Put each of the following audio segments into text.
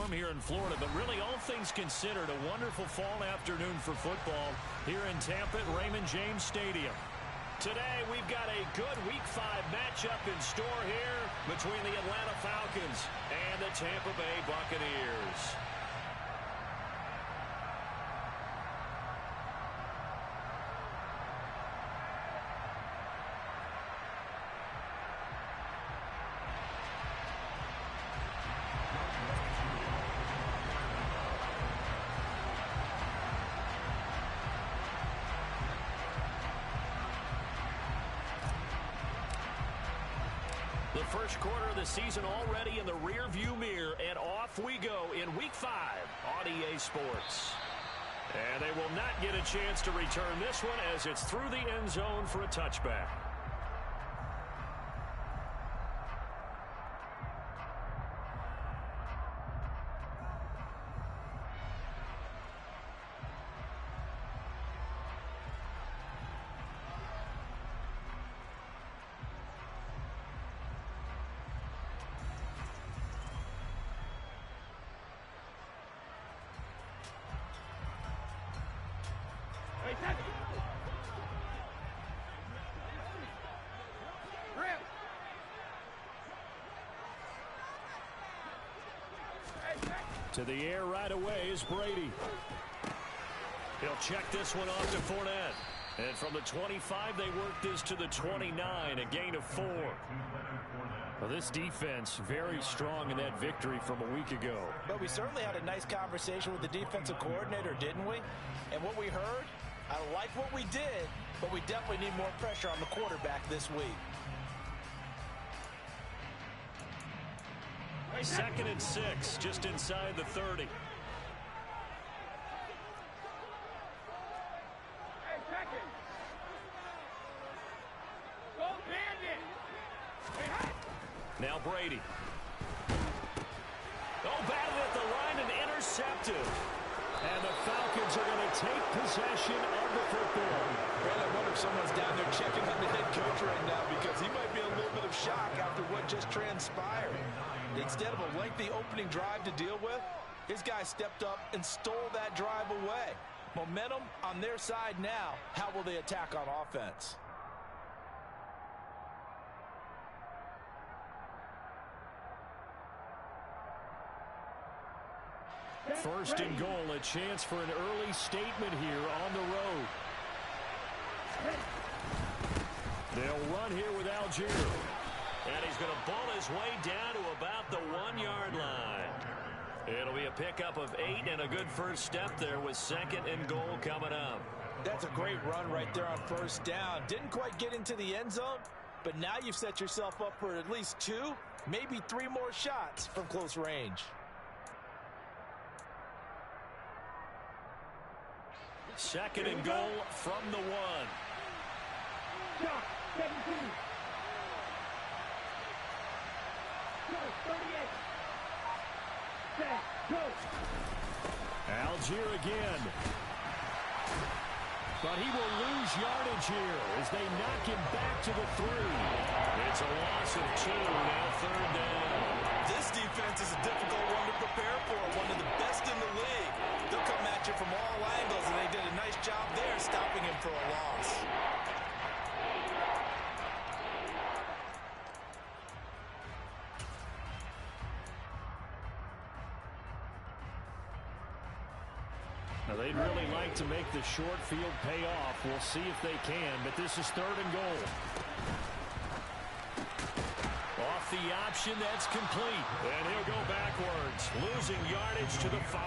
from here in Florida, but really all things considered, a wonderful fall afternoon for football here in Tampa at Raymond James Stadium. Today, we've got a good Week 5 matchup in store here between the Atlanta Falcons and the Tampa Bay Buccaneers. The first quarter of the season already in the rear-view mirror, and off we go in Week 5 on EA Sports. And they will not get a chance to return this one as it's through the end zone for a touchback. To the air right away is Brady. He'll check this one off to Fournette. And from the 25, they work this to the 29, a gain of 4. Well, this defense very strong in that victory from a week ago. But we certainly had a nice conversation with the defensive coordinator, didn't we? And what we heard, I like what we did, but we definitely need more pressure on the quarterback this week. 2nd and 6, just inside the 30. Now Brady. Oh, batted at the line and intercepted. And the Falcons are going to take possession of the football. Well, I wonder if someone's down there checking on the head coach right now because he might be in a little bit of shock after what just transpired. Instead of a lengthy opening drive to deal with, his guy stepped up and stole that drive away. Momentum on their side now. How will they attack on offense? First and goal, a chance for an early statement here on the road. They'll run here with Algier. And he's going to ball his way down to about the 1-yard line. It'll be a pickup of 8 and a good first step there with 2nd and goal coming up. That's a great run right there on first down. Didn't quite get into the end zone, but now you've set yourself up for at least 2, maybe 3 more shots from close range. 2nd and goal from the 1. Shot, 17. Algier again. But he will lose yardage here as they knock him back to the 3. It's a loss of 2, now 3rd down. This defense is a difficult one to prepare for, one of the best in the league. They'll come at you from all angles, and they did a nice job there stopping him for a loss. Now, they'd really like to make the short field pay off. We'll see if they can, but this is 3rd and goal. Off the option, that's complete. And he'll go backwards, losing yardage to the 5.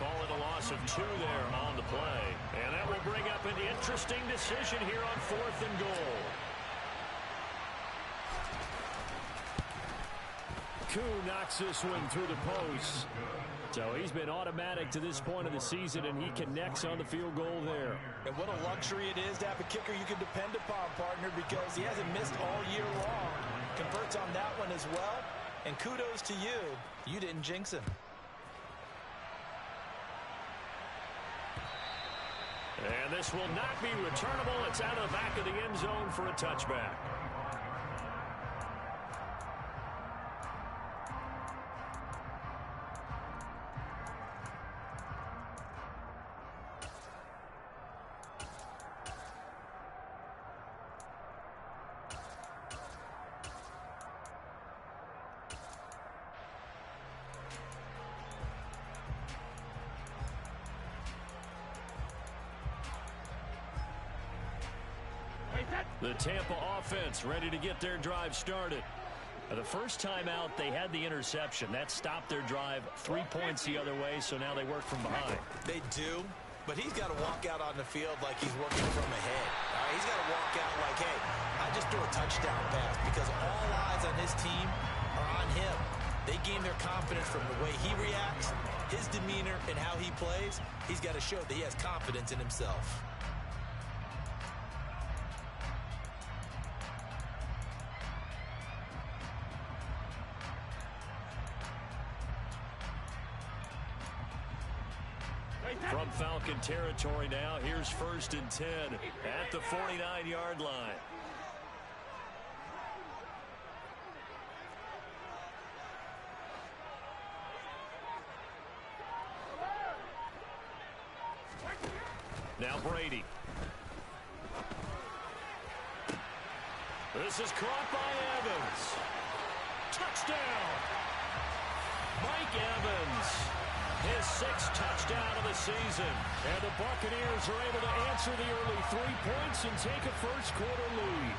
Call it a loss of 2 there on the play. And that will bring up an interesting decision here on 4th and goal. Koo knocks this one through the post. So he's been automatic to this point of the season, and he connects on the field goal there. And what a luxury it is to have a kicker you can depend upon, partner, because he hasn't missed all year long. Converts on that one as well. And kudos to you. You didn't jinx him. And this will not be returnable. It's out of the back of the end zone for a touchback. The Tampa offense ready to get their drive started. The first time out, they had the interception. That stopped their drive 3 points the other way, so now they work from behind. They do, but he's got to walk out on the field like he's working from ahead. All right, he's got to walk out like, hey, I just threw a touchdown pass, because all eyes on his team are on him. They gain their confidence from the way he reacts, his demeanor, and how he plays. He's got to show that he has confidence in himself. From Falcon territory now, here's 1st and 10 at the 49-yard line. Now Brady. This is caught by Evans. Touchdown! Mike Evans. His 6th touchdown of the season. And the Buccaneers are able to answer the early 3 points and take a first-quarter lead.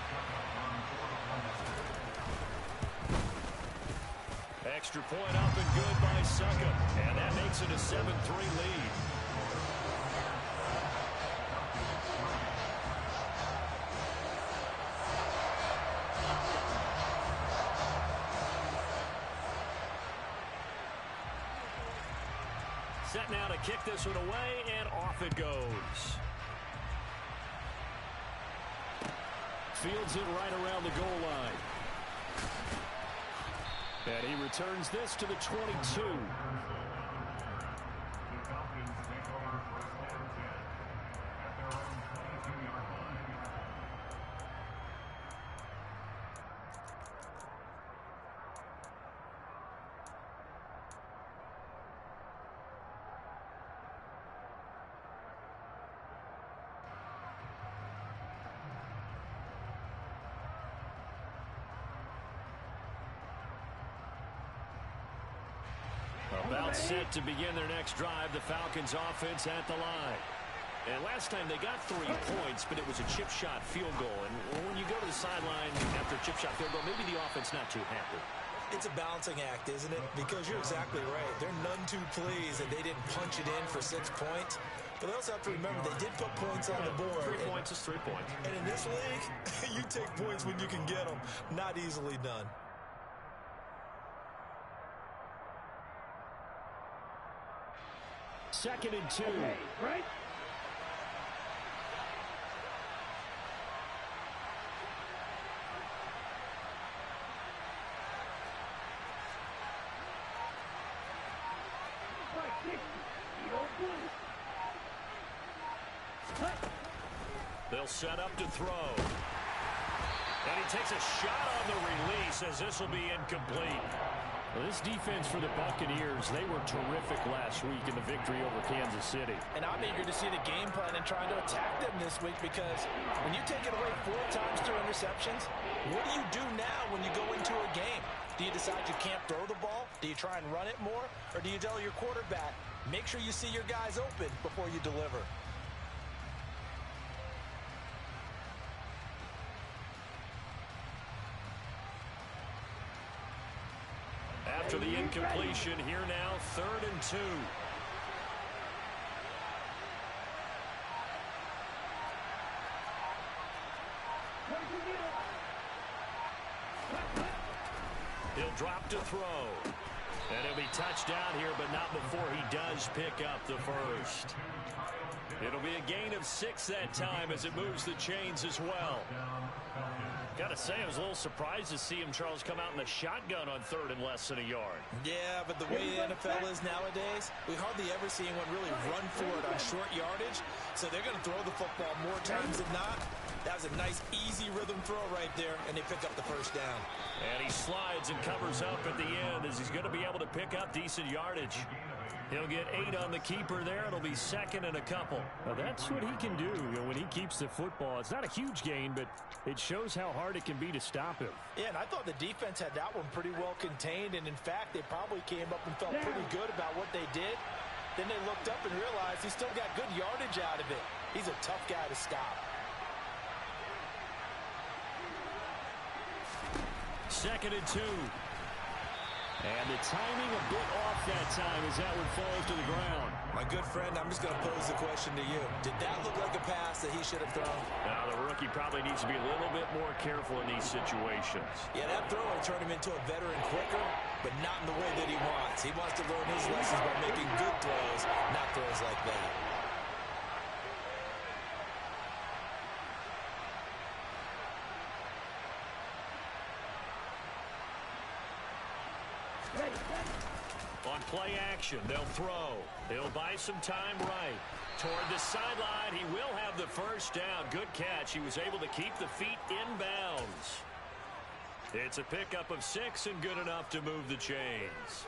Extra point up and good by Suckup. And that makes it a 7-3 lead. Set now to kick this one away, and off it goes. Fields it right around the goal line. And he returns this to the 22. About set to begin their next drive. The Falcons offense at the line. And last time they got 3 points, but it was a chip shot field goal. And when you go to the sideline after a chip shot field goal, maybe the offense not too happy. It's a balancing act, isn't it? Because you're exactly right. They're none too pleased that they didn't punch it in for 6 points. But they also have to remember they did put points on the board. 3 points is 3 points. And in this league, you take points when you can get them. Not easily done. Second and 2. Okay, right? They'll set up to throw. And he takes a shot on the release as this will be incomplete. Well, this defense for the Buccaneers, they were terrific last week in the victory over Kansas City. And I'm eager to see the game plan and trying to attack them this week, because when you take it away 4 times through interceptions, what do you do now when you go into a game? Do you decide you can't throw the ball? Do you try and run it more? Or do you tell your quarterback, make sure you see your guys open before you deliver? After the incompletion, here now, 3rd and 2. He'll drop to throw. And he'll be touched down here, but not before he does pick up the first. It'll be a gain of 6 that time as it moves the chains as well. Got to say, I was a little surprised to see him, Charles, come out in the shotgun on 3rd and less than a yard. Yeah, but the way the NFL is nowadays, we hardly ever see anyone really run for it on short yardage. So they're going to throw the football more times than not. That was a nice, easy rhythm throw right there, and they pick up the first down. And he slides and covers up at the end as he's going to be able to pick up decent yardage. He'll get 8 on the keeper there. It'll be 2nd and a couple. Now that's what he can do, when he keeps the football. It's not a huge gain, but it shows how hard it can be to stop him. Yeah, and I thought the defense had that one pretty well contained, and in fact, they probably came up and felt pretty good about what they did. Then they looked up and realized he still got good yardage out of it. He's a tough guy to stop. 2nd and 2. And the timing a bit off that time as that one falls to the ground. My good friend, I'm just going to pose the question to you. Did that look like a pass that he should have thrown? Now, the rookie probably needs to be a little bit more careful in these situations. Yeah, that throw will turn him into a veteran quicker, but not in the way that he wants. He wants to learn his lessons by making good throws, not throws like that. On play action, they'll throw. He'll buy some time right. Toward the sideline, he will have the first down. Good catch. He was able to keep the feet inbounds. It's a pickup of 6 and good enough to move the chains.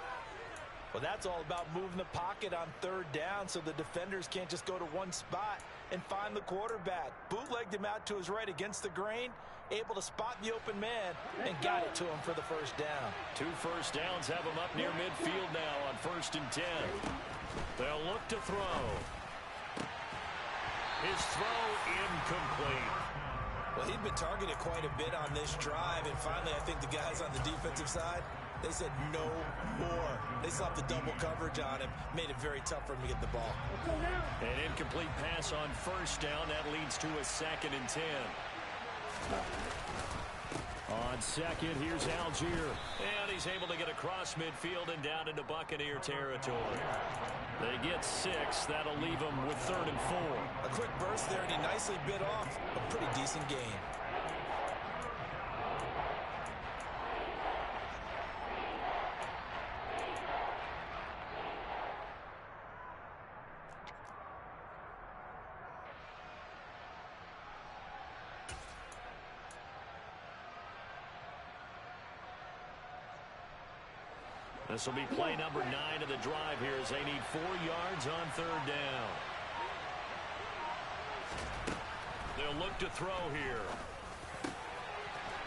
Well, that's all about moving the pocket on 3rd down so the defenders can't just go to one spot and find the quarterback. Bootlegged him out to his right against the grain, able to spot the open man, and got it to him for the first down. 2 first downs have him up near midfield now on 1st and 10. They'll look to throw. His throw incomplete. Well, he'd been targeted quite a bit on this drive, and finally I think the guys on the defensive side, they said no more. They slapped the double coverage on him, made it very tough for him to get the ball. An incomplete pass on 1st down. That leads to a 2nd and 10. On 2nd, here's Algier. And he's able to get across midfield and down into Buccaneer territory. They get 6. That'll leave them with 3rd and 4. A quick burst there, and he nicely bit off a pretty decent gain. This will be play number 9 of the drive here as they need 4 yards on 3rd down. They'll look to throw here.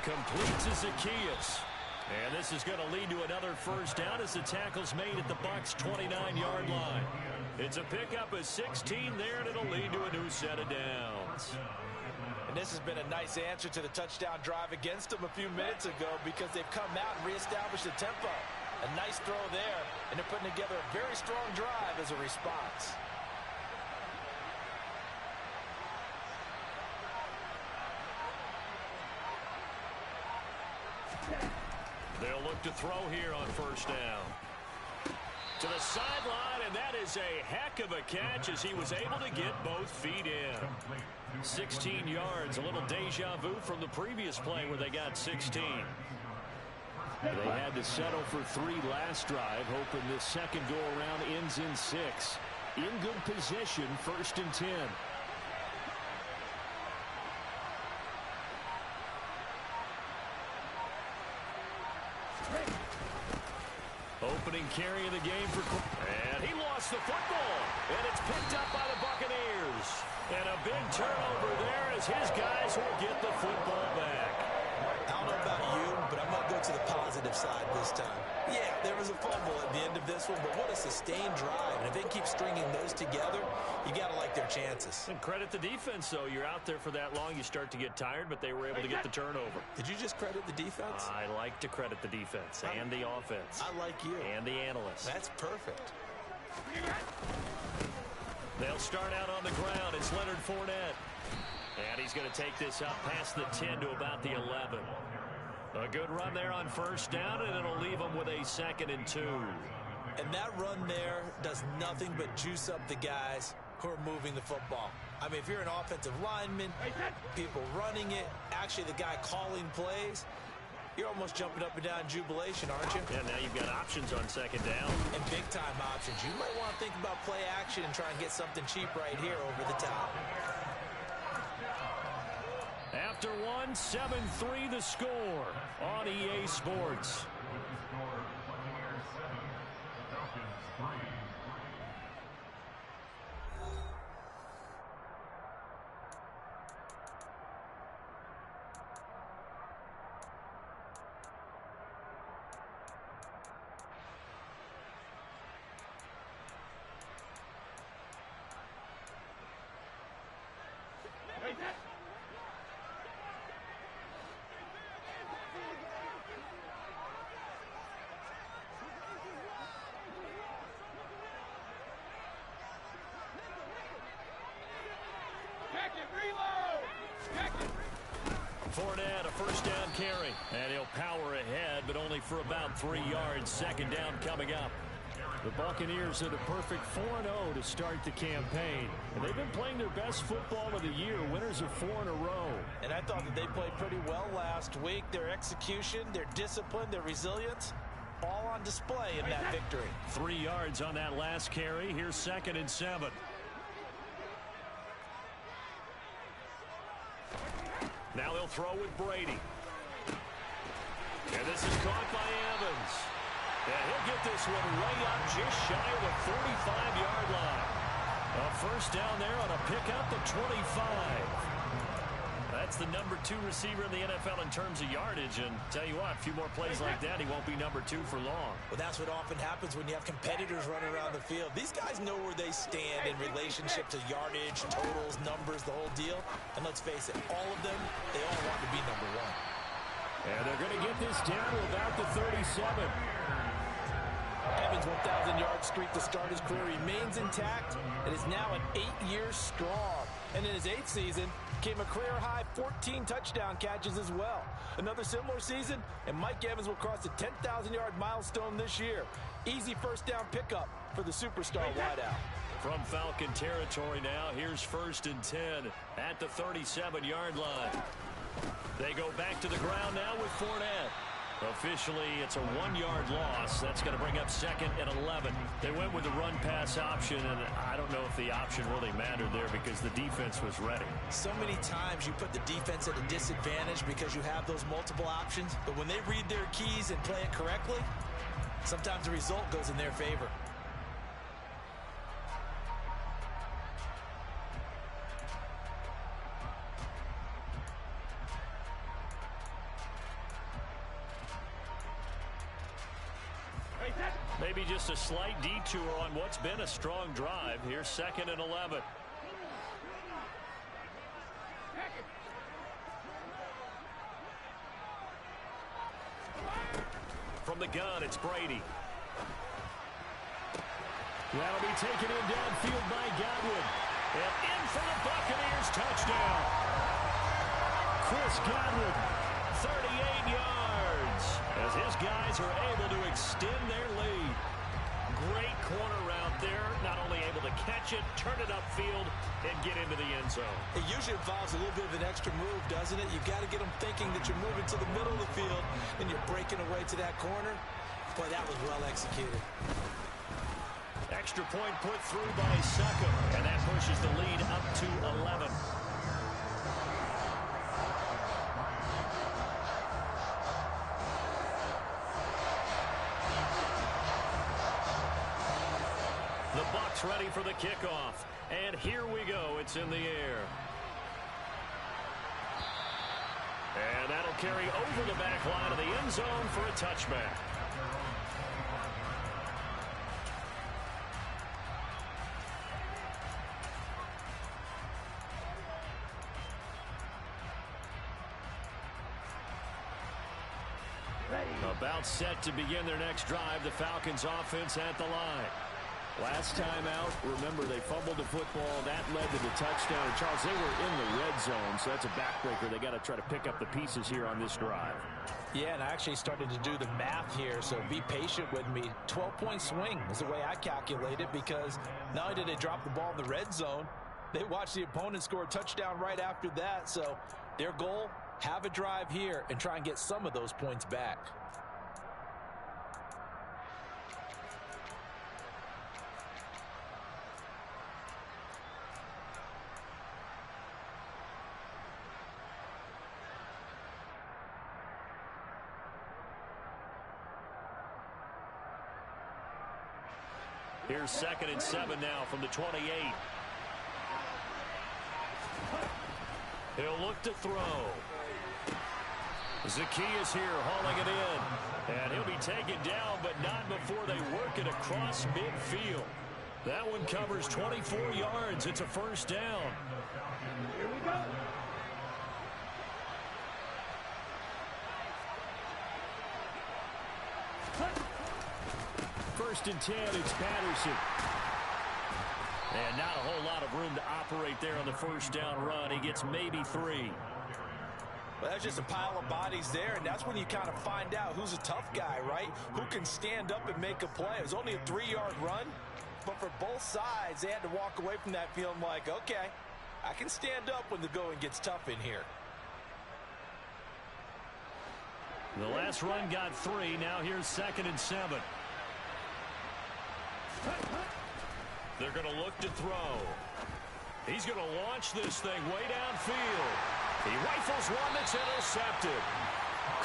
Complete to Zacchaeus. And this is going to lead to another first down as the tackle's made at the Bucs' 29-yard line. It's a pickup of 16 there, and it'll lead to a new set of downs. And this has been a nice answer to the touchdown drive against them a few minutes ago because they've come out and reestablished the tempo. A nice throw there, and they're putting together a very strong drive as a response. They'll look to throw here on first down. To the sideline, and that is a heck of a catch as he was able to get both feet in. 16 yards, a little deja vu from the previous play where they got 16. They had to settle for 3 last drive, hoping this second go-around ends in 6. In good position, 1st and 10. Opening carry of the game for... And he lost the football. And it's picked up by the Buccaneers. And a big turnover there as his guys will get the football back. I don't know about you, but I'm going to go to the positive side this time. Yeah, there was a fumble at the end of this one, but what a sustained drive. And if they keep stringing those together, you got to like their chances. And credit the defense, though. You're out there for that long, you start to get tired, but they were able to get the turnover. Did you just credit the defense? I like to credit the defense and the offense. I like you. And the analysts. That's perfect. They'll start out on the ground. It's Leonard Fournette. And he's going to take this up past the 10 to about the 11. A good run there on first down, and it'll leave them with a 2nd and 2. And that run there does nothing but juice up the guys who are moving the football. I mean, if you're an offensive lineman, people running it, actually the guy calling plays, you're almost jumping up and down in jubilation, aren't you? Yeah, now you've got options on 2nd down. And big-time options. You might want to think about play action and try and get something cheap right here over the top. After one, 7-3 the score on EA Sports. Fournette, a first down carry. And he'll power ahead, but only for about 3 yards. Second down coming up. The Buccaneers are the perfect 4-0 to start the campaign. And they've been playing their best football of the year. Winners of 4 in a row. And I thought that they played pretty well last week. Their execution, their discipline, their resilience, all on display in that victory. 3 yards on that last carry. Here's 2nd and 7. Now he'll throw with Brady. And this is caught by Evans. And he'll get this one way up just shy of the 45-yard line. A first down there on a pickup at 25. That's the number 2 receiver in the NFL in terms of yardage. And tell you what, a few more plays like that, he won't be number 2 for long. Well, that's what often happens when you have competitors running around the field. These guys know where they stand in relationship to yardage, totals, numbers, the whole deal. And let's face it, all of them, they all want to be number 1. And they're going to get this down to about the 37. Evans' 1,000-yard streak to start his career remains intact and is now at 8 years strong. And in his 8th season, came a career-high 14 touchdown catches as well. Another similar season, and Mike Evans will cross the 10,000-yard milestone this year. Easy first down pickup for the superstar wideout. From Falcon territory now, here's 1st and 10 at the 37-yard line. They go back to the ground now with Fournette. Officially, it's a 1-yard loss. That's going to bring up 2nd and 11. They went with the run-pass option, and I don't know if the option really mattered there because the defense was ready. So many times you put the defense at a disadvantage because you have those multiple options, but when they read their keys and play it correctly, sometimes the result goes in their favor. Maybe just a slight detour on what's been a strong drive. Here's 2nd and 11. From the gun, it's Brady. That'll be taken in downfield by Godwin. And in for the Buccaneers, touchdown. Chris Godwin, 38 yards. As his guys are able to extend their lead. Great corner route there. Not only able to catch it, turn it upfield, and get into the end zone. It usually involves a little bit of an extra move, doesn't it? You've got to get them thinking that you're moving to the middle of the field, and you're breaking away to that corner. Boy, that was well executed. Extra point put through by Suckum, and that pushes the lead up to 11. The Bucs ready for the kickoff. And here we go. It's in the air. And that'll carry over the back line of the end zone for a touchback. About set to begin their next drive. The Falcons offense at the line. Last time out, remember, they fumbled the football. That led to the touchdown. And Charles, they were in the red zone, so that's a backbreaker. They got to try to pick up the pieces here on this drive. Yeah, and I actually started to do the math here, so be patient with me. 12-point swing is the way I calculate it, because not only did they drop the ball in the red zone, they watched the opponent score a touchdown right after that. So their goal, have a drive here and try and get some of those points back. Here's 2nd and 7 now from the 28. He'll look to throw. Zacchaeus here hauling it in. And he'll be taken down, but not before they work it across midfield. That one covers 24 yards. It's a first down. Here we go. First and 10, it's Patterson. And not a whole lot of room to operate there on the first down run. He gets maybe 3. Well, that's just a pile of bodies there, and that's when you kind of find out who's a tough guy, right? Who can stand up and make a play. It was only a 3-yard run, but for both sides, they had to walk away from that feeling like, okay, I can stand up when the going gets tough in here. The last run got 3. Now here's 2nd and 7. They're going to look to throw. He's going to launch this thing way downfield. He rifles one that's intercepted.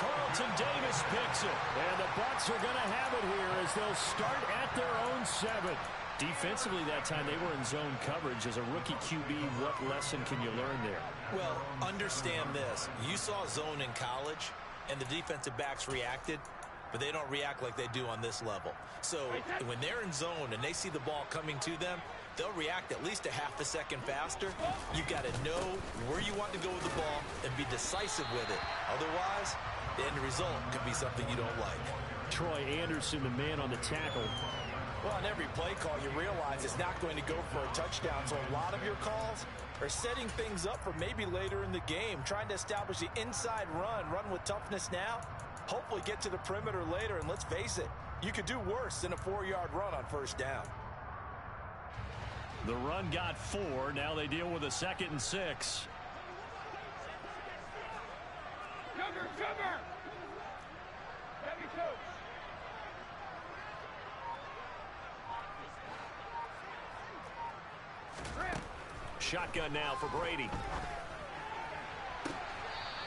Carlton Davis picks it. And the Bucs are going to have it here as they'll start at their own 7. Defensively that time, they were in zone coverage. As a rookie QB, what lesson can you learn there? Well, understand this. You saw zone in college, and the defensive backs reacted, but they don't react like they do on this level. So when they're in zone and they see the ball coming to them, they'll react at least a half a second faster. You've got to know where you want to go with the ball and be decisive with it. Otherwise, the end result could be something you don't like. Troy Anderson, the man on the tackle. Well, on every play call, you realize it's not going to go for a touchdown. So a lot of your calls are setting things up for maybe later in the game, trying to establish the inside run with toughness now, hopefully get to the perimeter later. And let's face it, you could do worse than a 4-yard run on 1st down. The run got 4. Now they deal with a 2nd and 6. Cover! Heavy coach. Shotgun now for Brady.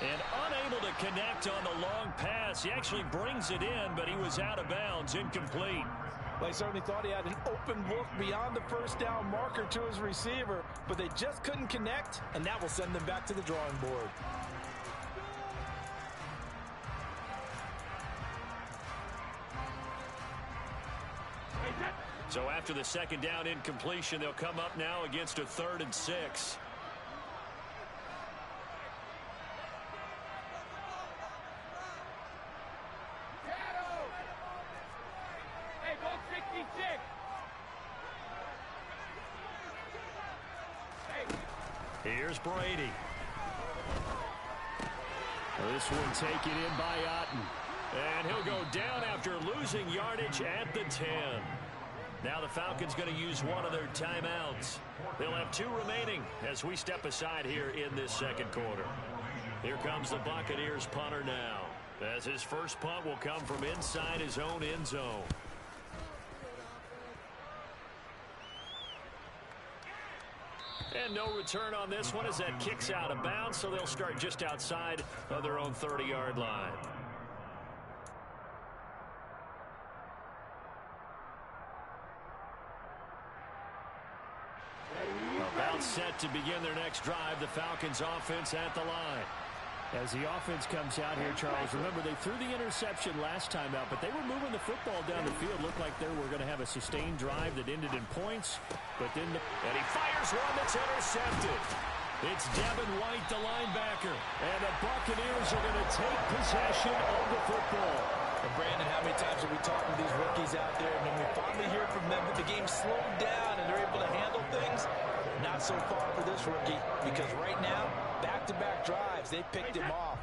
And unable to connect on the long pass. He actually brings it in, but he was out of bounds, incomplete. They certainly thought he had an open look beyond the 1st down marker to his receiver, but they just couldn't connect, and that will send them back to the drawing board. So after the 2nd down incompletion, they'll come up now against a 3rd and 6. Hey, ball 66. Here's Brady. This one taken in by Otten. And he'll go down after losing yardage at the 10. Now the Falcons going to use one of their timeouts. They'll have 2 remaining as we step aside here in this 2nd quarter. Here comes the Buccaneers punter now, as his first punt will come from inside his own end zone. And no return on this one as that kicks out of bounds, so they'll start just outside of their own 30-yard line. About set to begin their next drive, the Falcons offense at the line. As the offense comes out here, Charles, remember they threw the interception last time out, but they were moving the football down the field. Looked like they were going to have a sustained drive that ended in points. But then and he fires one that's intercepted. It's Devin White, the linebacker. And the Buccaneers are going to take possession of the football. And Brandon, how many times have we talked to these rookies out there, and when we finally hear from them that the game slowed down and they're able to handle things? Not so far for this rookie, because right now, back-to-back drives, they picked him off.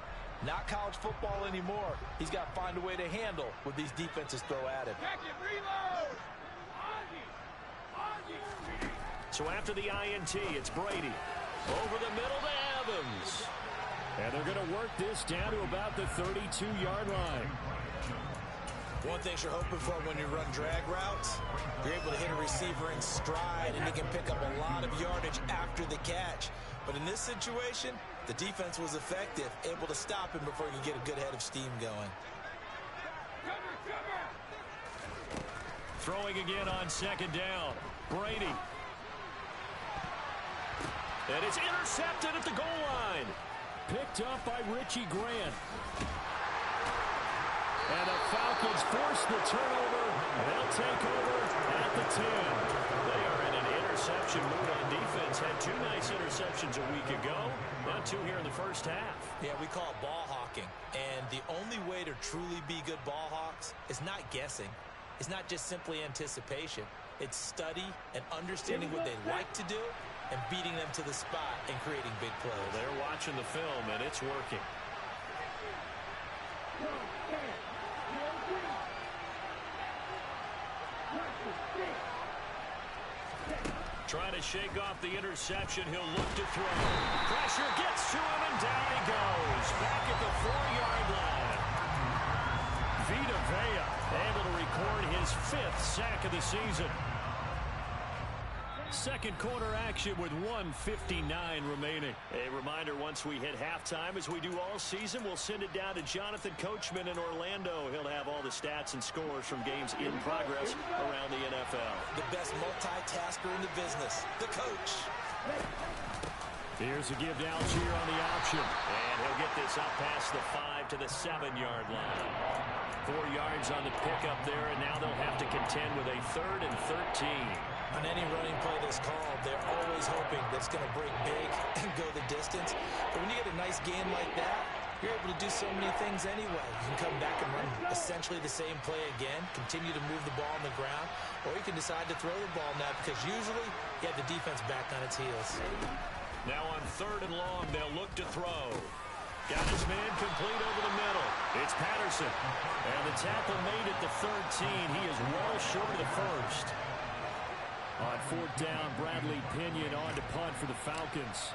Not college football anymore. He's got to find a way to handle what these defenses throw at him. So after the INT, it's Brady. Over the middle to Evans. And they're going to work this down to about the 32-yard line. One thing you're hoping for when you run drag routes, you're able to hit a receiver in stride, and he can pick up a lot of yardage after the catch. But in this situation, the defense was effective, able to stop him before he could get a good head of steam going. Throwing again on 2nd down. Brady. And it's intercepted at the goal line. Picked up by Richie Grant. And the Falcons force the turnover. They'll take over at the 10. They are in an interception mood on defense. Had 2 nice interceptions a week ago. Now 2 here in the first half. Yeah, we call it ball hawking. And the only way to truly be good ball hawks is not guessing. It's not just simply anticipation. It's study and understanding what they like to do, and beating them to the spot and creating big plays. They're watching the film, and it's working. Trying to shake off the interception. He'll look to throw. Pressure gets to him, and down he goes. Back at the 4-yard line. Vita Vea able to record his 5th sack of the season. Second quarter action with 1:59 remaining. A reminder, once we hit halftime, as we do all season, we'll send it down to Jonathan Coachman in Orlando. He'll have all the stats and scores from games in progress around the NFL. The best multitasker in the business, the coach. Here's a give down here on the option. And he'll get this up past the 5 to the 7-yard line. 4 yards on the pickup there, and now they'll have to contend with a 3rd and 13. On any running play that's called, they're always hoping that it's going to break big and go the distance. But when you get a nice game like that, you're able to do so many things anyway. You can come back and run essentially the same play again, continue to move the ball on the ground, or you can decide to throw the ball now because usually you have the defense back on its heels. Now on 3rd and long, they'll look to throw. Got his man complete over the middle. It's Patterson. And the tackle made at the 13. He is well short of the 1st. On 4th down, Bradley Pinion on to punt for the Falcons.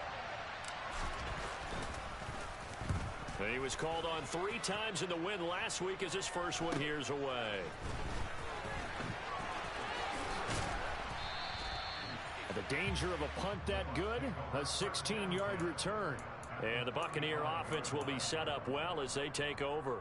He was called on 3 times in the win last week as his first one here's away. The danger of a punt that good, a 16-yard return. And the Buccaneer offense will be set up well as they take over.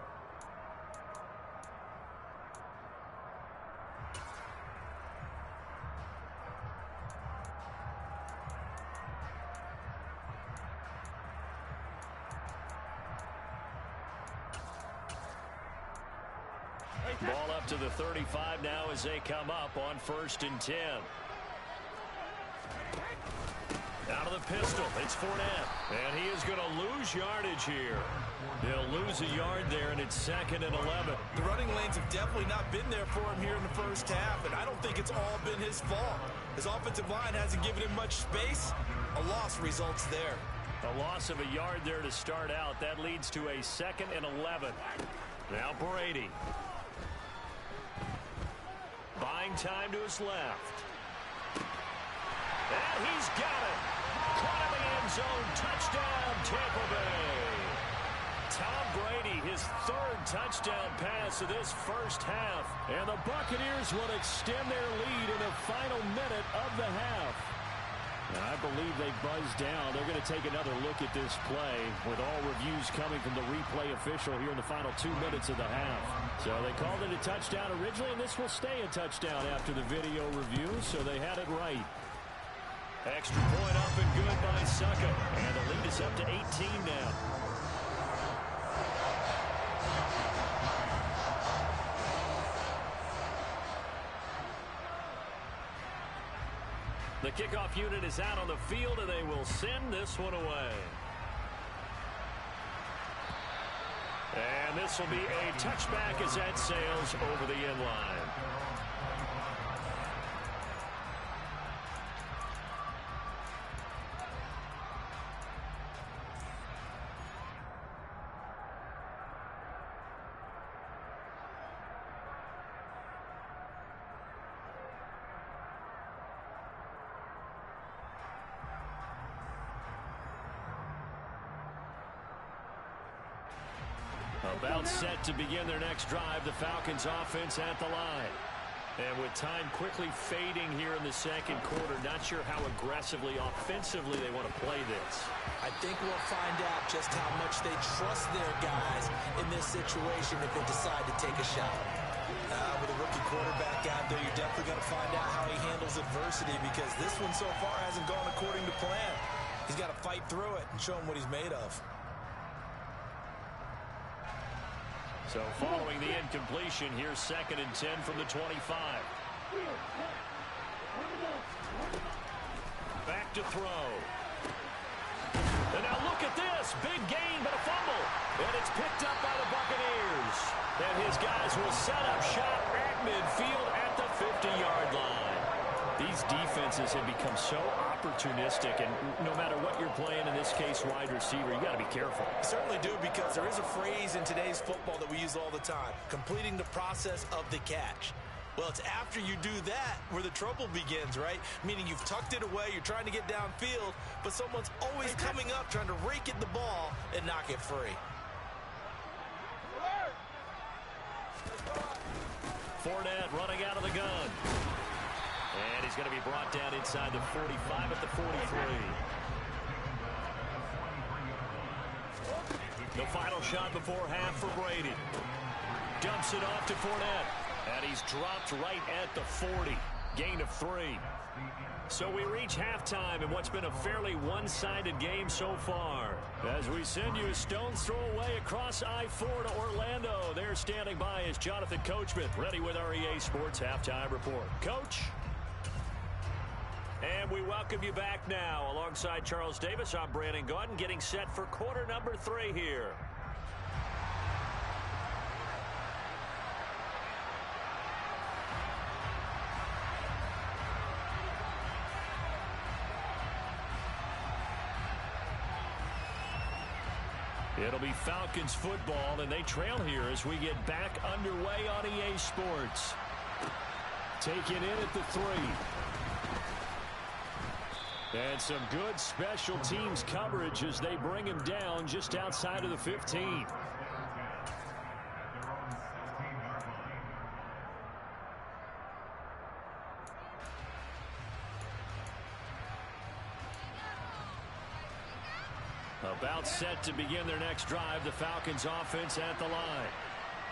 Ball up to the 35 now as they come up on 1st and 10. Out of the pistol, it's Fournette. And he is going to lose yardage here. They'll lose a yard there, and it's 2nd and 11. The running lanes have definitely not been there for him here in the first half, and I don't think it's all been his fault. His offensive line hasn't given him much space. A loss results there. A loss of a yard there to start out. That leads to a 2nd and 11. Now Brady. Buying time to his left. And he's got it. Caught in the end zone. Touchdown, Tampa Bay. Tom Brady, his 3rd touchdown pass of this first half. And the Buccaneers will extend their lead in the final minute of the half. And I believe they buzzed down. They're going to take another look at this play with all reviews coming from the replay official here in the final 2 minutes of the half. So they called it a touchdown originally, and this will stay a touchdown after the video review, so they had it right. Extra point up and good by Succa. And the lead is up to 18 now. The kickoff unit is out on the field, and they will send this one away. And this will be a touchback as that sails over the end line. About set to begin their next drive, the Falcons offense at the line. And with time quickly fading here in the second quarter, not sure how aggressively, offensively they want to play this. I think we'll find out just how much they trust their guys in this situation if they decide to take a shot. With a rookie quarterback out there, you're definitely going to find out how he handles adversity because this one so far hasn't gone according to plan. He's got to fight through it and show him what he's made of. So following the incompletion, here's 2nd and 10 from the 25. Back to throw. And now look at this. Big gain, but a fumble. And it's picked up by the Buccaneers. And his guys will set up shop at midfield at the 50-yard line. These defenses have become so opportunistic, and no matter what you're playing, in this case wide receiver, you got to be careful. You certainly do, because there is a phrase in today's football that we use all the time: completing the process of the catch. Well, it's after you do that where the trouble begins, right? Meaning you've tucked it away, you're trying to get downfield, but someone's always coming up trying to rake at the ball and knock it free. Fournette running out of the gun. And he's going to be brought down inside the 45 at the 43. The final shot before half for Brady. Dumps it off to Fournette. And he's dropped right at the 40. Gain of 3. So we reach halftime in what's been a fairly one-sided game so far. As we send you a stone's throw away across I-4 to Orlando. There standing by is Jonathan Coachman, ready with our EA Sports Halftime Report. Coach? And we welcome you back now. Alongside Charles Davis, I'm Brandon Gaudin, getting set for quarter number 3 here. It'll be Falcons football, and they trail here as we get back underway on EA Sports. Taken in at the 3. And some good special teams coverage as they bring him down just outside of the 15. About set to begin their next drive, the Falcons offense at the line.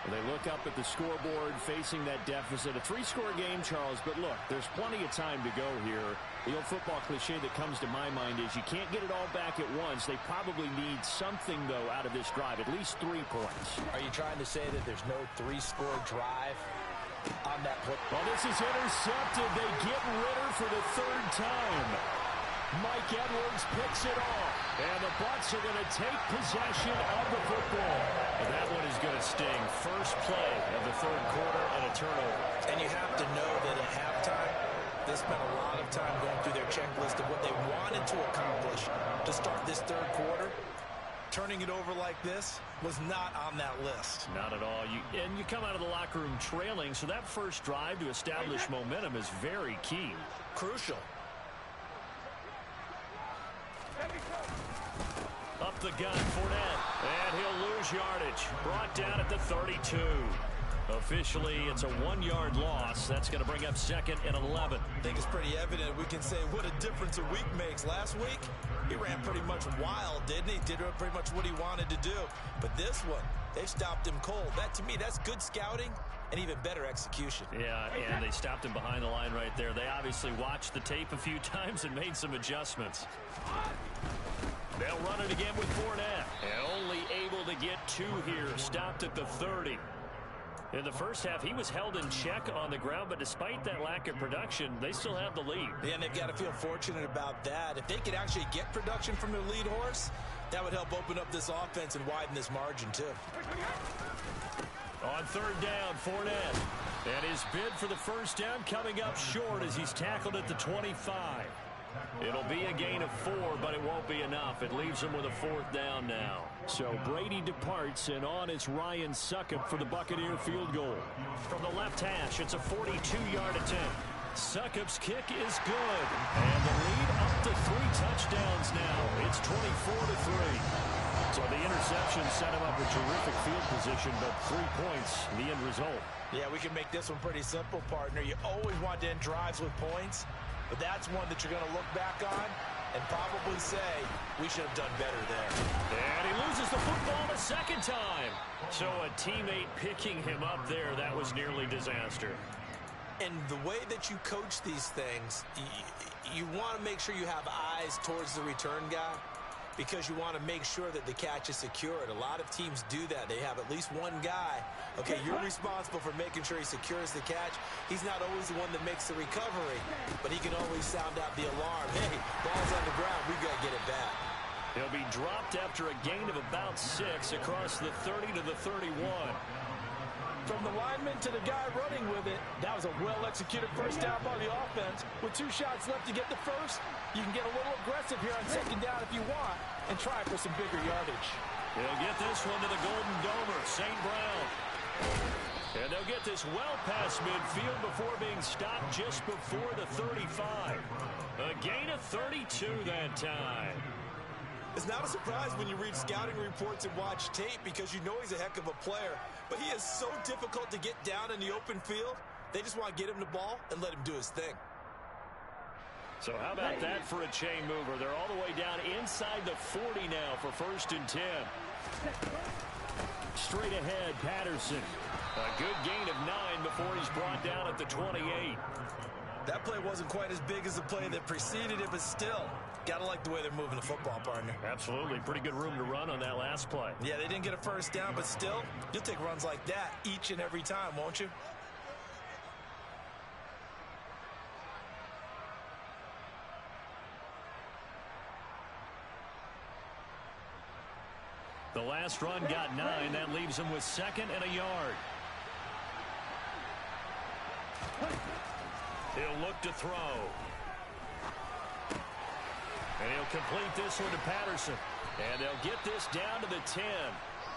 They look up at the scoreboard facing that deficit. A 3-score game, Charles, but look, there's plenty of time to go here. The old football cliche that comes to my mind is you can't get it all back at once. They probably need something, though, out of this drive, at least 3 points. Are you trying to say that there's no 3-score drive on that play? Well, this is intercepted. They get Ritter for the 3rd time. Mike Edwards picks it off, and the Bucs are going to take possession of the football. And that one is going to sting. First play of the 3rd quarter and a turnover. And you have to know that at halftime, they spent a lot of time going through their checklist of what they wanted to accomplish to start this 3rd quarter. Turning it over like this was not on that list. Not at all. And you come out of the locker room trailing, so that first drive to establish momentum is very key. Crucial. Up the gun, Fournette, and he'll lose yardage. Brought down at the 32. Officially, it's a 1-yard loss. That's going to bring up 2nd and 11. I think it's pretty evident. We can say what a difference a week makes. Last week, he ran pretty much wild, didn't he? Did pretty much what he wanted to do. But this one, they stopped him cold. That, to me, that's good scouting and even better execution. Yeah, and they stopped him behind the line right there. They obviously watched the tape a few times and made some adjustments. They'll run it again with Fournette. And only able to get 2 here. Stopped at the 30. In the first half, he was held in check on the ground, but despite that lack of production, they still have the lead. Yeah, and they've got to feel fortunate about that. If they could actually get production from their lead horse, that would help open up this offense and widen this margin, too. On 3rd down, Fournette. And his bid for the first down coming up short as he's tackled at the 25. It'll be a gain of 4, but it won't be enough. It leaves him with a 4th down now. So Brady departs, and on is Ryan Succop for the Buccaneer field goal. From the left hash, it's a 42-yard attempt. Succop's kick is good. And the lead up to 3 touchdowns now. It's 24-3. So the interception set him up with terrific field position, but 3 points, the end result. Yeah, we can make this one pretty simple, partner. You always want to end drives with points, but that's one that you're going to look back on and probably say, we should have done better there. And he loses the football a 2nd time. So a teammate picking him up there, that was nearly disaster. And the way that you coach these things, you want to make sure you have eyes towards the return guy, because you want to make sure that the catch is secured. A lot of teams do that. They have at least one guy. Okay, you're responsible for making sure he secures the catch. He's not always the one that makes the recovery, but he can always sound out the alarm. Hey, ball's on the ground. We've got to get it back. He'll be dropped after a gain of about 6 across the 30 to the 31. From the lineman to the guy running with it, that was a well-executed first down by the offense. With 2 shots left to get the first, you can get a little aggressive here on second down if you want and try for some bigger yardage. He'll get this one to the Golden Domer, St. Brown. And they'll get this well past midfield before being stopped just before the 35. A gain of 32 that time. It's not a surprise when you read scouting reports and watch tape because you know he's a heck of a player. But he is so difficult to get down in the open field. They just want to get him the ball and let him do his thing. So how about that for a chain mover? They're all the way down inside the 40 now for 1st and 10. Straight ahead, Patterson. A good gain of 9 before he's brought down at the 28. That play wasn't quite as big as the play that preceded it, but still, gotta like the way they're moving the football, partner. Absolutely. Pretty good room to run on that last play. Yeah, they didn't get a first down, but still, you'll take runs like that each and every time, won't you? The last run got 9. That leaves him with 2nd and a yard. He'll look to throw. And he'll complete this one to Patterson. And they'll get this down to the 10.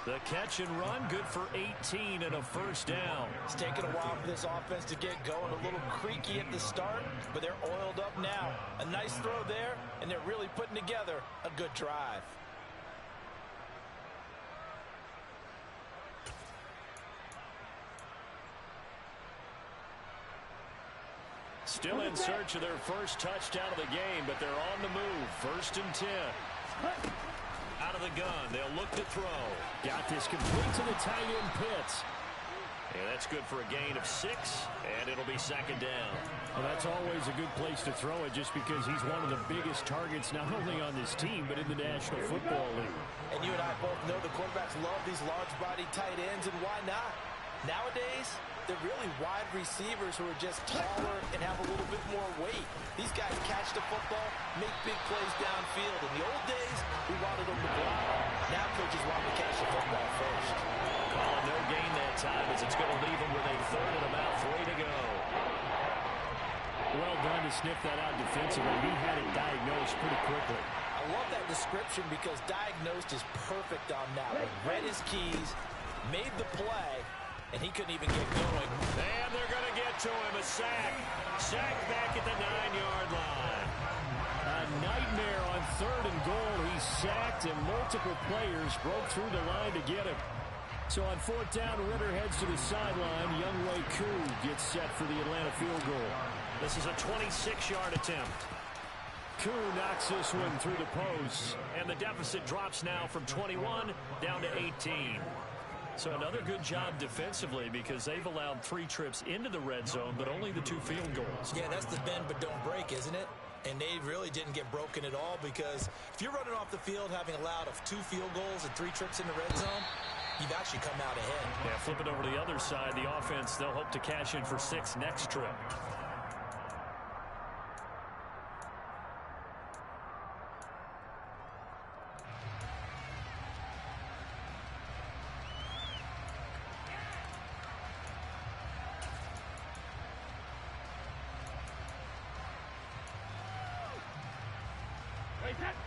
The catch and run, good for 18 and a first down. It's taken a while for this offense to get going. A little creaky at the start, but they're oiled up now. A nice throw there, and they're really putting together a good drive. Still in search of their first touchdown of the game, but they're on the move. 1st and 10. Out of the gun. They'll look to throw. Got this complete to the tight end Pitts. And that's good for a gain of 6, and it'll be 2nd down. Well, that's always a good place to throw it just because he's one of the biggest targets not only on this team but in the National Football League. And you and I both know the quarterbacks love these large-body tight ends, and why not? Nowadays, they're really wide receivers who are just taller and have a little bit more weight. These guys catch the football, make big plays downfield. In the old days, we wanted them to block. Now coaches want to catch the football first. Calling no gain that time as it's going to leave them with a 3rd and about 3 to go. Well done to sniff that out defensively. He had it diagnosed pretty quickly. I love that description because diagnosed is perfect on that one. Read his keys, made the play, and he couldn't even get going. And they're going to get to him. A sack. Sack back at the 9-yard line. A nightmare on 3rd and goal. He sacked, and multiple players broke through the line to get him. So on 4th down, Ritter heads to the sideline. Younghoe Koo gets set for the Atlanta field goal. This is a 26-yard attempt. Koo knocks this one through the post. And the deficit drops now from 21 down to 18. So another good job defensively because they've allowed 3 trips into the red zone, but only the 2 field goals. Yeah, that's the bend but don't break, isn't it? And they really didn't get broken at all because if you're running off the field having allowed 2 field goals and 3 trips in the red zone, you've actually come out ahead. Yeah, flip it over to the other side. The offense, they'll hope to cash in for 6 next trip.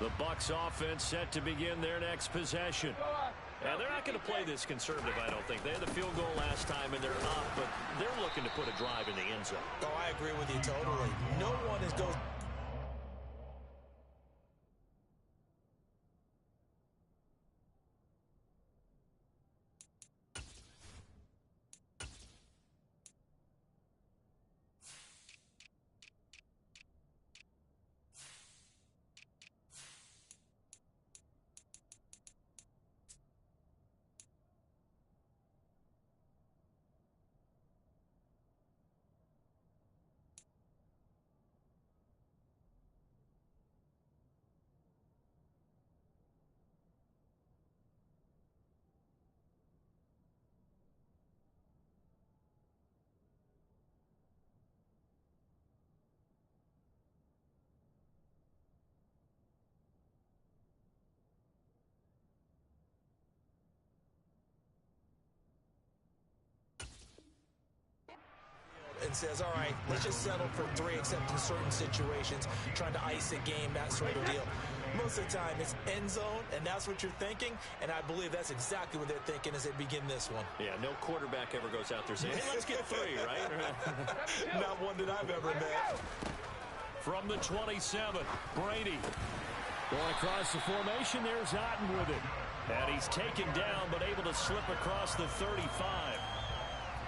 The Bucs offense set to begin their next possession. Now, they're not going to play this conservative, I don't think. They had the field goal last time, and they're up, but they're looking to put a drive in the end zone. Oh, I agree with you totally. No one is going... and says, all right, let's just settle for 3, except in certain situations, trying to ice a game, that sort of deal. Most of the time, it's end zone, and that's what you're thinking, and I believe that's exactly what they're thinking as they begin this one. Yeah, no quarterback ever goes out there saying, hey, let's get 3, right? Not one that I've ever met. From the 27, Brady. Going across the formation, there's Otten with it. And he's taken down, but able to slip across the 35.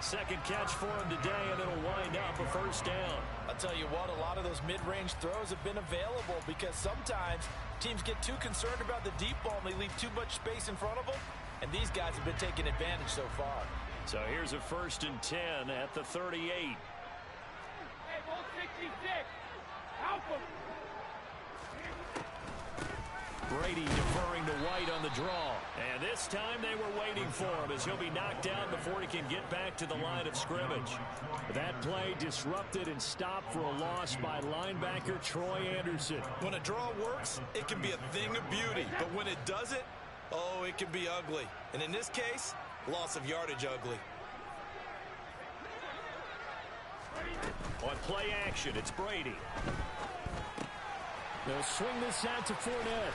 Second catch for him today, and it'll wind up a first down. I'll tell you what, a lot of those mid-range throws have been available because sometimes teams get too concerned about the deep ball and they leave too much space in front of them, and these guys have been taking advantage so far. So here's a 1st and 10 at the 38. Hey, ball 66. Help him. Brady deferring to White on the draw. And this time they were waiting for him as he'll be knocked down before he can get back to the line of scrimmage. That play disrupted and stopped for a loss by linebacker Troy Anderson. When a draw works, it can be a thing of beauty. But when it doesn't, oh, it can be ugly. And in this case, loss of yardage ugly. On play action, it's Brady. They'll swing this out to Fournette.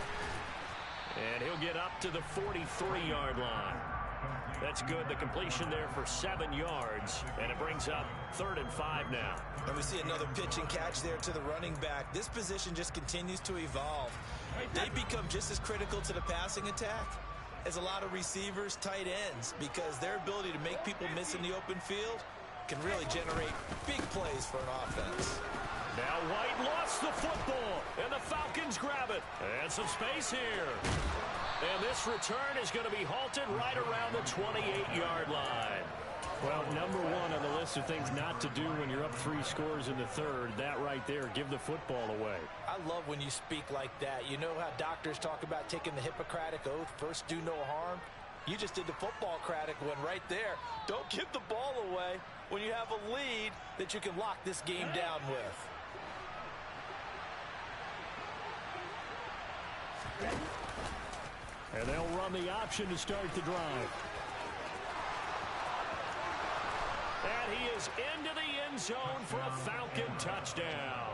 And he'll get up to the 43-yard line. That's good. The completion there for 7 yards. And it brings up 3rd and 5 now. And we see another pitch and catch there to the running back. This position just continues to evolve. They become just as critical to the passing attack as a lot of receivers, tight ends, because their ability to make people miss in the open field can really generate big plays for an offense. Now White lost the football, and the Falcons grab it. And some space here. And this return is going to be halted right around the 28-yard line. Well, number 1 on the list of things not to do when you're up 3 scores in the 3rd. That right there, give the football away. I love when you speak like that. You know how doctors talk about taking the Hippocratic Oath, first do no harm? You just did the football-cratic one right there. Don't give the ball away when you have a lead that you can lock this game down with. And they'll run the option to start the drive. And he is into the end zone for a Falcon touchdown.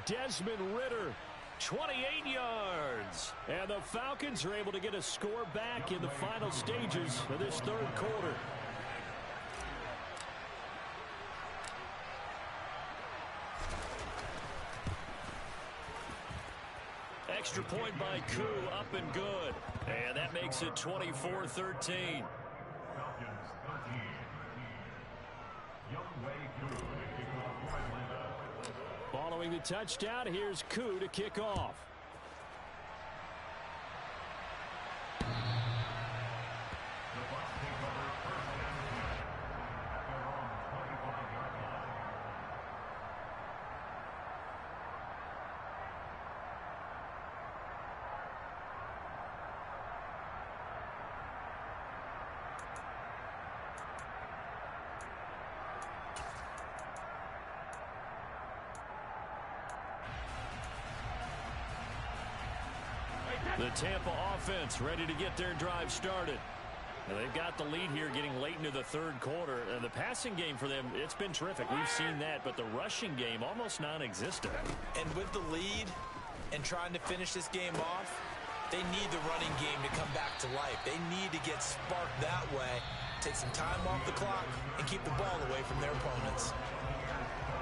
Desmond Ridder, 28 yards. And the Falcons are able to get a score back in the final stages of this 3rd quarter. Extra point by Koo, up and good. And that makes it 24-13. Following the touchdown, here's Koo to kick off. The Tampa offense ready to get their drive started. Now they've got the lead here getting late into the 3rd quarter. The passing game for them, it's been terrific. We've seen that, but the rushing game almost non-existent. And with the lead and trying to finish this game off, they need the running game to come back to life. They need to get sparked that way, take some time off the clock, and keep the ball away from their opponents.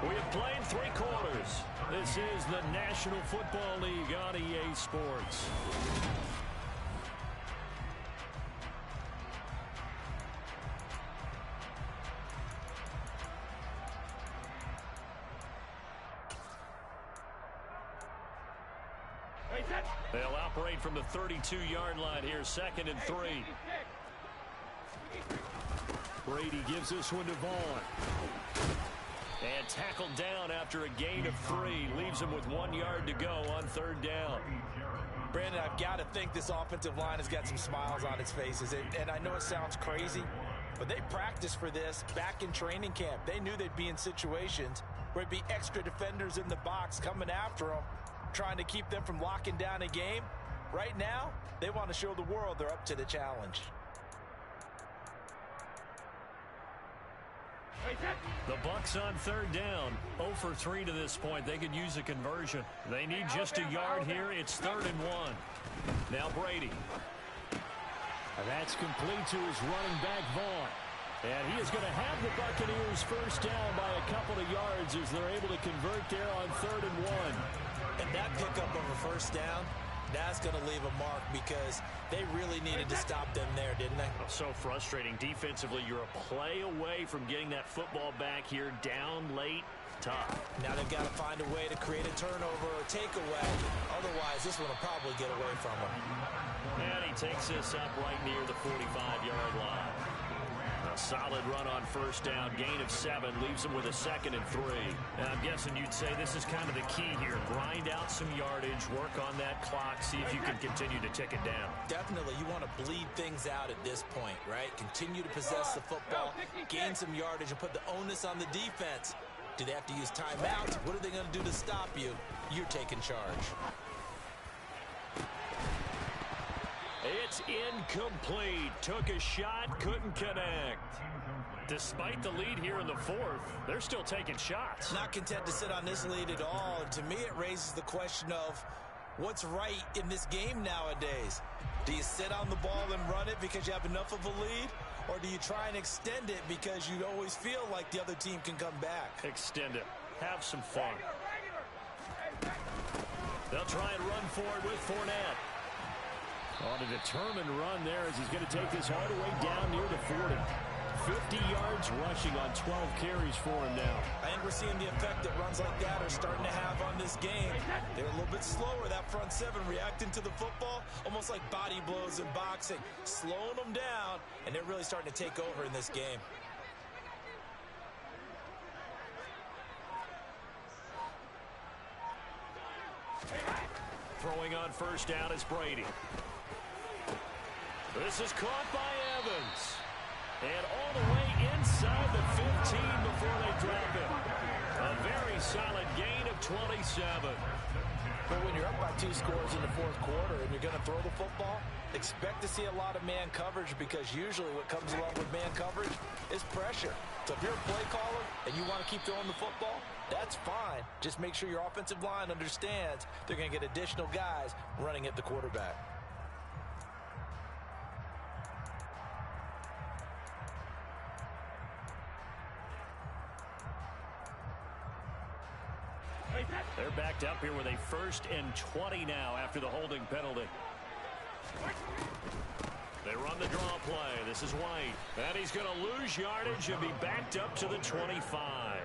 We have played 3 quarters. This is the National Football League on EA Sports. They'll operate from the 32-yard line here, 2nd and 3. Brady gives this one to Vaughn. And tackled down after a gain of 3. Leaves him with 1 yard to go on 3rd down. Brandon, I've got to think this offensive line has got some smiles on its faces. And I know it sounds crazy, but they practiced for this back in training camp. They knew they'd be in situations where it'd be extra defenders in the box coming after them, trying to keep them from locking down a game. Right now, they want to show the world they're up to the challenge. The Bucs on third down. 0 for 3 to this point. They could use a conversion. They need just a yard here. It's 3rd and 1. Now Brady. And that's complete to his running back, Vaughn. And he is going to have the Buccaneers first down by a couple of yards as they're able to convert there on 3rd and 1. And that pickup of a first down, that's going to leave a mark because they really needed to stop them there, didn't they? Oh, so frustrating. Defensively, you're a play away from getting that football back here down late. Tough. Now they've got to find a way to create a turnover or takeaway. Otherwise, this one will probably get away from them. And he takes this up right near the 45-yard line. A solid run on first down. Gain of 7 leaves him with a 2nd and 3. And I'm guessing you'd say this is kind of the key here. Grind out some yardage, work on that clock, see if you can continue to tick it down. Definitely, you want to bleed things out at this point, right? Continue to possess the football, gain some yardage, and put the onus on the defense. Do they have to use timeouts? What are they going to do to stop you? You're taking charge. It's incomplete. Took a shot, couldn't connect. Despite the lead here in the 4th, they're still taking shots. Not content to sit on this lead at all. And to me, it raises the question of what's right in this game nowadays. Do you sit on the ball and run it because you have enough of a lead? Or do you try and extend it because you always feel like the other team can come back? Extend it. Have some fun. They'll try and run forward with Fournette. On a determined run there as he's going to take this all the way down near the 40. 50 yards rushing on 12 carries for him now. And we're seeing the effect that runs like that are starting to have on this game. They're a little bit slower, that front 7, reacting to the football, almost like body blows in boxing, slowing them down, and they're really starting to take over in this game. Throwing on first down is Brady. This is caught by Evans. And all the way inside the 15 before they drop it. A very solid gain of 27. But when you're up by 2 scores in the 4th quarter and you're going to throw the football, expect to see a lot of man coverage because usually what comes along with man coverage is pressure. So if you're a play caller and you want to keep throwing the football, that's fine. Just make sure your offensive line understands they're going to get additional guys running at the quarterback. They're backed up here with a 1st and 20 now after the holding penalty. They run the draw play. This is White. And he's going to lose yardage and be backed up to the 25.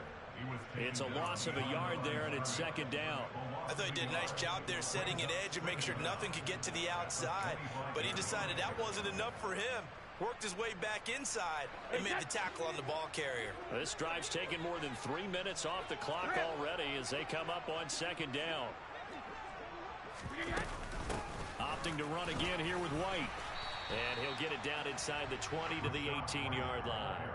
It's a loss of a yard there, and it's 2nd down. I thought he did a nice job there setting an edge and making sure nothing could get to the outside. But he decided that wasn't enough for him. Worked his way back inside and made the tackle on the ball carrier. This drive's taken more than 3 minutes off the clock already as they come up on 2nd down. Opting to run again here with White. And he'll get it down inside the 20 to the 18-yard line.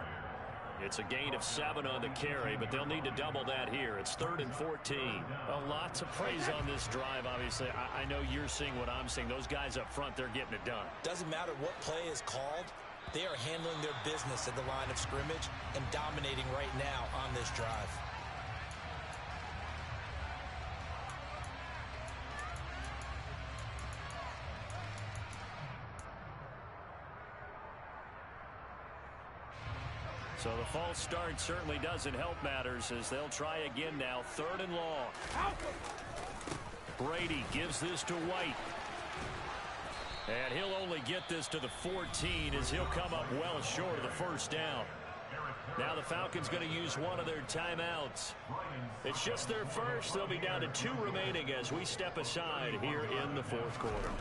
It's a gain of 7 on the carry, but they'll need to double that here. It's 3rd and 14. A lot to praise on this drive, obviously. I know you're seeing what I'm seeing. Those guys up front, they're getting it done. Doesn't matter what play is called. They are handling their business at the line of scrimmage and dominating right now on this drive. So the false start certainly doesn't help matters as they'll try again now. 3rd and long. Brady gives this to White. And he'll only get this to the 14 as he'll come up well short of the 1st down. Now the Falcons going to use one of their timeouts. It's just their first. They'll be down to 2 remaining as we step aside here in the 4th quarter.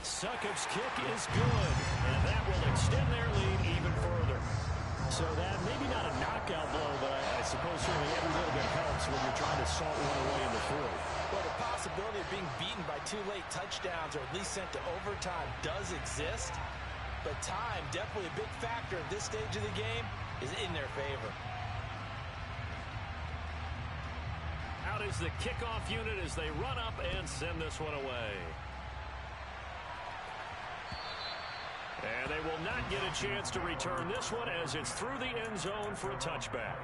Succop's kick is good, and that will extend their lead even further. So that maybe not a knockout blow, but I suppose certainly every little bit helps when you're trying to salt one away in the 4th. Well, the possibility of being beaten by 2 late touchdowns or at least sent to overtime does exist, but time, definitely a big factor at this stage of the game, is in their favor. Out is the kickoff unit as they run up and send this one away. And they will not get a chance to return this one as it's through the end zone for a touchback.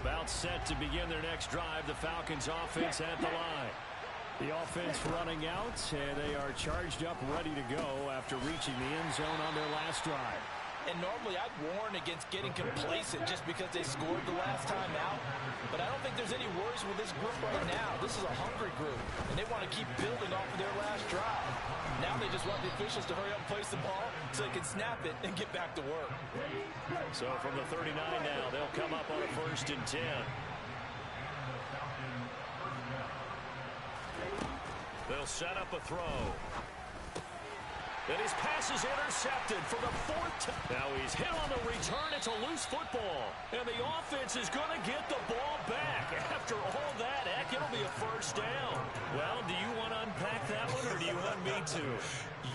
About set to begin their next drive. The Falcons offense at the line. The offense running out, and they are charged up, ready to go after reaching the end zone on their last drive. And normally I'd warn against getting complacent just because they scored the last time out. But I don't think there's any worries with this group right now. This is a hungry group, and they want to keep building off of their last drive. Now they just want the officials to hurry up and place the ball so they can snap it and get back to work. So from the 39 now, they'll come up on a 1st and 10. They'll set up a throw. And his pass is intercepted for the 4th time. Now he's hit on the return. It's a loose football. And the offense is going to get the ball back. After all that, heck, it'll be a 1st down. Well, do you want to unpack that one, or do you want me to?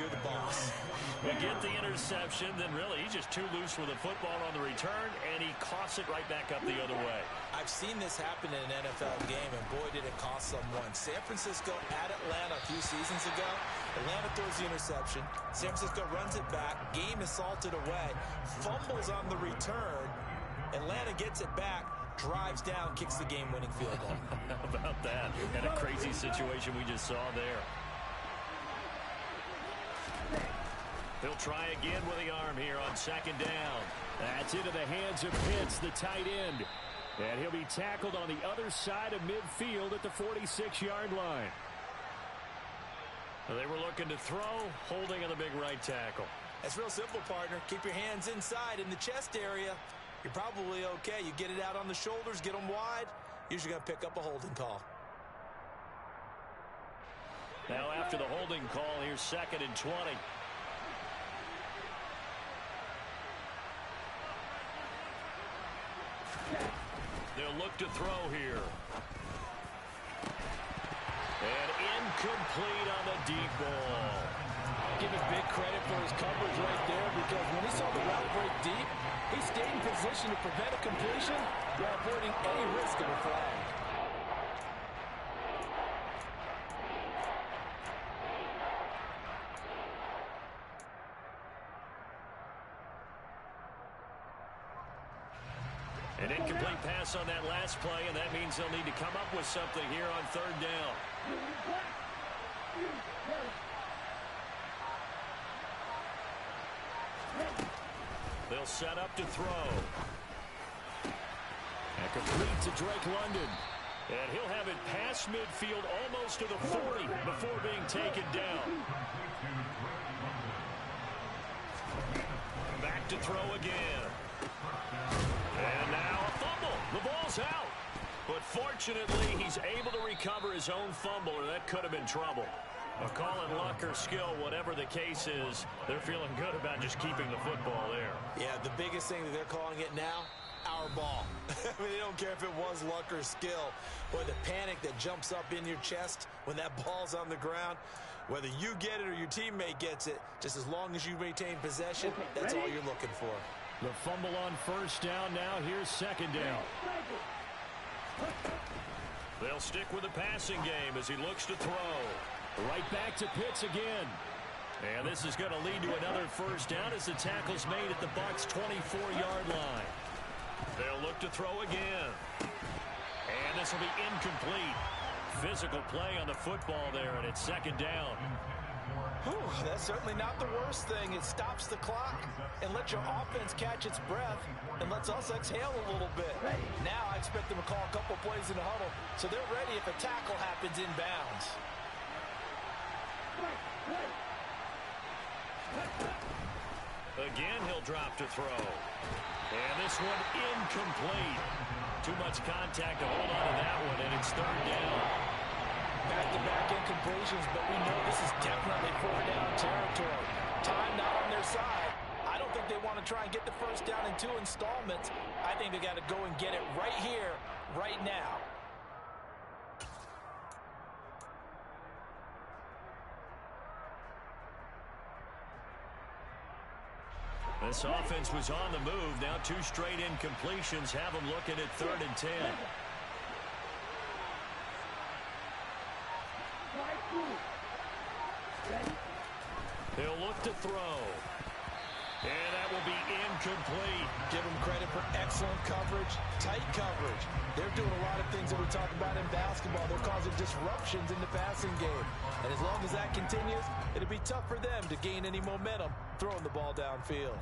You're the boss. We get the interception, then really he's just too loose with the football on the return, and he coughs it right back up the other way. I've seen this happen in an NFL game, and boy, did it cost someone. San Francisco at Atlanta a few seasons ago. Atlanta throws the interception. San Francisco runs it back. Game is salted away. Fumbles on the return. Atlanta gets it back. Drives down, kicks the game-winning field goal. How about that? And a crazy situation we just saw there. He'll try again with the arm here on 2nd down. That's into the hands of Pitts, the tight end. And he'll be tackled on the other side of midfield at the 46-yard line. They were looking to throw, holding on the big right tackle. That's real simple, partner. Keep your hands inside in the chest area. You're probably okay. You get it out on the shoulders, get them wide. Usually going to pick up a holding call. Now after the holding call, here's 2nd and 20. They'll look to throw here. And incomplete on the deep ball. Give him big credit for his coverage right there, because when he saw the route break deep, he stayed in position to prevent a completion while avoiding any risk of a flag. An incomplete pass on that last play, and that means they'll need to come up with something here on 3rd down. They'll set up to throw. And complete to Drake London. And he'll have it past midfield almost to the 40 before being taken down. Back to throw again. And now a fumble. The ball's out. But fortunately, he's able to recover his own fumble, or that could have been trouble. Call it luck or skill, whatever the case is, they're feeling good about just keeping the football there. Yeah, the biggest thing that they're calling it now, our ball. I mean, they don't care if it was luck or skill. Boy, the panic that jumps up in your chest when that ball's on the ground, whether you get it or your teammate gets it, just as long as you maintain possession, that's all you're looking for. The fumble on 1st down. Now here's 2nd down. They'll stick with the passing game as he looks to throw. Right back to Pitts again. And this is going to lead to another 1st down as the tackle's made at the Bucs' 24-yard line. They'll look to throw again. And this will be incomplete. Physical play on the football there, and it's 2nd down. Whew, that's certainly not the worst thing. It stops the clock and lets your offense catch its breath and lets us exhale a little bit. Now I expect them to call a couple plays in the huddle so they're ready if a tackle happens inbounds. Again, he'll drop to throw. And this one incomplete. Too much contact to hold on to that one, and it's 3rd down. Back-to-back incompletions, but we know this is definitely 4th down territory. Time not on their side. I don't think they want to try and get the 1st down in 2 installments. I think they got to go and get it right here, right now. This offense was on the move. Now 2 straight incompletions have them looking at 3rd and 10. He'll look to throw. And that will be incomplete. Give him credit for excellent coverage, tight coverage. They're doing a lot of things that we talk about in basketball. They're causing disruptions in the passing game. And as long as that continues, it'll be tough for them to gain any momentum throwing the ball downfield.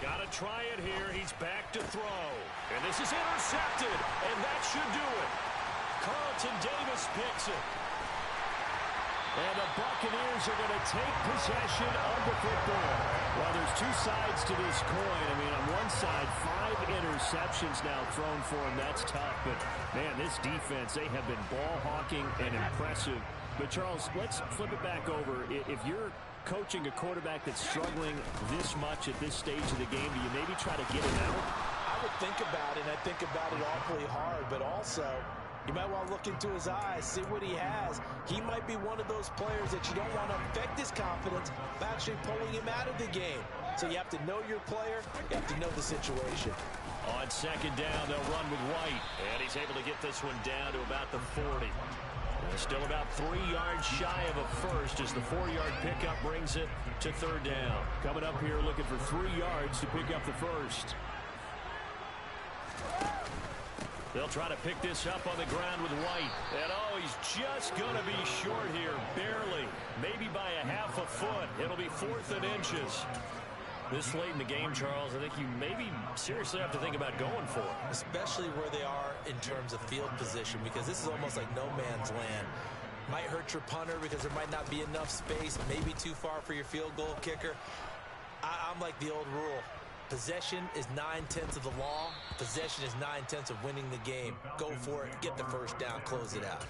Gotta try it here. He's back to throw. And this is intercepted. And that should do it. Carlton Davis picks it. And the Buccaneers are going to take possession of the football. Well, there's 2 sides to this coin. I mean, on one side, 5 interceptions now thrown for him. That's tough. But, man, this defense, they have been ball hawking and impressive. But, Charles, let's flip it back over. If you're coaching a quarterback that's struggling this much at this stage of the game, do you maybe try to get him out? I would think about it, and I think about it awfully hard, but also you might want to look into his eyes, see what he has. He might be one of those players that you don't want to affect his confidence by actually pulling him out of the game. So you have to know your player, you have to know the situation. On 2nd down, they'll run with White, and he's able to get this one down to about the 40. Still about 3 yards shy of a first as the 4-yard pickup brings it to 3rd down. Coming up here looking for 3 yards to pick up the first. They'll try to pick this up on the ground with White. And, oh, he's just going to be short here, barely. Maybe by a half a foot. It'll be 4th and inches. This late in the game, Charles, I think you maybe seriously have to think about going for it. Especially where they are in terms of field position, because this is almost like no man's land. Might hurt your punter because there might not be enough space, maybe too far for your field goal kicker. I'm like the old rule. Possession is 9/10 of the law. Possession is 9/10 of winning the game. Go for it, get the first down, close it out.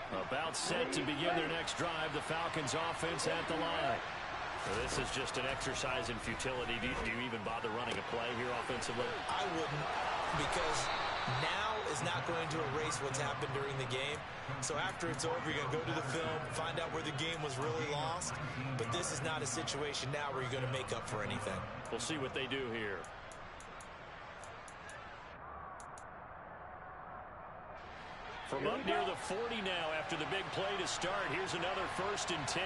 About set to begin their next drive, the Falcons offense at the line. So this is just an exercise in futility. Do you even bother running a play here offensively? I wouldn't, because now is not going to erase what's happened during the game. So after it's over, you're going to go to the film, find out where the game was really lost. But this is not a situation now where you're going to make up for anything. We'll see what they do here. From up near the 40 now after the big play to start. Here's another 1st and 10.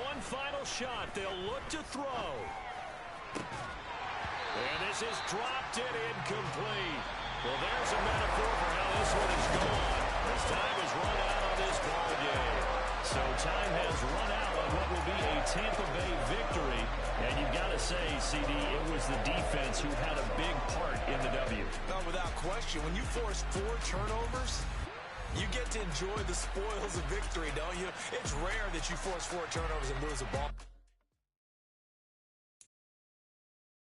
One final shot. They'll look to throw. And this is dropped and incomplete. Well, there's a metaphor for how this one is gone. As time has run out on this ball game. So time has run out on what will be a Tampa Bay victory. And you've got to say, CD, it was the defense who had a big part in the W. No, without question. When you force 4 turnovers, you get to enjoy the spoils of victory, don't you? It's rare that you force 4 turnovers and lose a ball.